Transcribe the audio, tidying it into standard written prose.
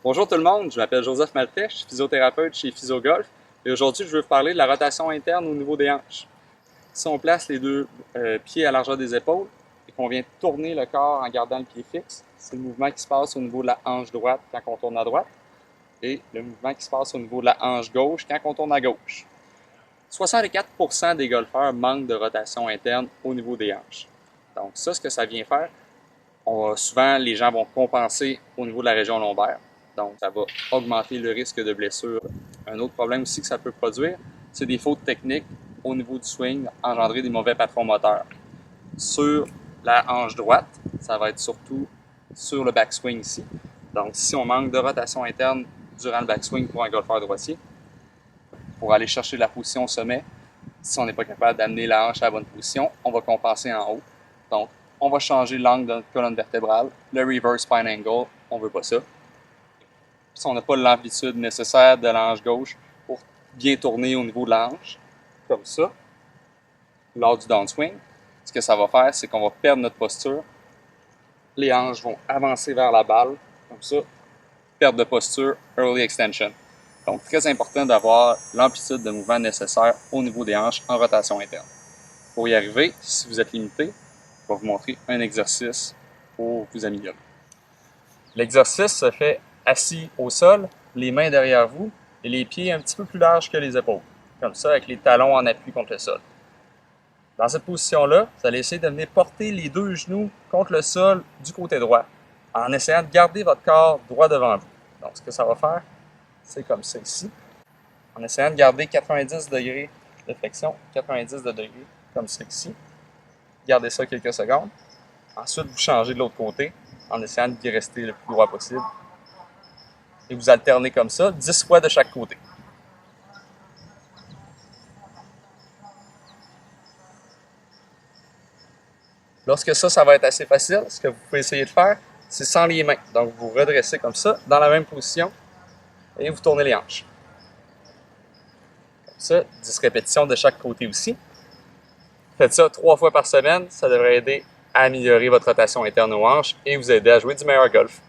Bonjour tout le monde, je m'appelle Joseph Maltais, je suis physiothérapeute chez PhysioGolf et aujourd'hui je veux vous parler de la rotation interne au niveau des hanches. Si on place les deux pieds à largeur des épaules et qu'on vient tourner le corps en gardant le pied fixe, c'est le mouvement qui se passe au niveau de la hanche droite quand on tourne à droite et le mouvement qui se passe au niveau de la hanche gauche quand on tourne à gauche. 64% des golfeurs manquent de rotation interne au niveau des hanches. Donc ça, ce que ça vient faire, souvent les gens vont compenser au niveau de la région lombaire. Donc, ça va augmenter le risque de blessure. Un autre problème aussi que ça peut produire, c'est des fautes techniques au niveau du swing, engendrer des mauvais patrons moteurs. Sur la hanche droite, ça va être surtout sur le backswing ici. Donc, si on manque de rotation interne durant le backswing pour un golfeur droitier, pour aller chercher la position au sommet, si on n'est pas capable d'amener la hanche à la bonne position, on va compenser en haut. Donc, on va changer l'angle de notre colonne vertébrale, le reverse spine angle, on ne veut pas ça. Si on n'a pas l'amplitude nécessaire de la hanche gauche pour bien tourner au niveau de la hanche, comme ça, lors du downswing, ce que ça va faire, c'est qu'on va perdre notre posture. Les hanches vont avancer vers la balle, comme ça, perte de posture, early extension. Donc, très important d'avoir l'amplitude de mouvement nécessaire au niveau des hanches en rotation interne. Pour y arriver, si vous êtes limité, je vais vous montrer un exercice pour vous améliorer. L'exercice se fait assis au sol, les mains derrière vous et les pieds un petit peu plus larges que les épaules, comme ça avec les talons en appui contre le sol. Dans cette position-là, vous allez essayer de venir porter les deux genoux contre le sol du côté droit, en essayant de garder votre corps droit devant vous. Donc ce que ça va faire, c'est comme ça ici, en essayant de garder 90 degrés de flexion, 90 degrés comme ça ici. Gardez ça quelques secondes. Ensuite, vous changez de l'autre côté en essayant d'y rester le plus droit possible. Et vous alternez comme ça, 10 fois de chaque côté. Lorsque ça va être assez facile, ce que vous pouvez essayer de faire, c'est sans les mains. Donc, vous vous redressez comme ça, dans la même position, et vous tournez les hanches. Comme ça, 10 répétitions de chaque côté aussi. Faites ça 3 fois par semaine, ça devrait aider à améliorer votre rotation interne aux hanches et vous aider à jouer du meilleur golf.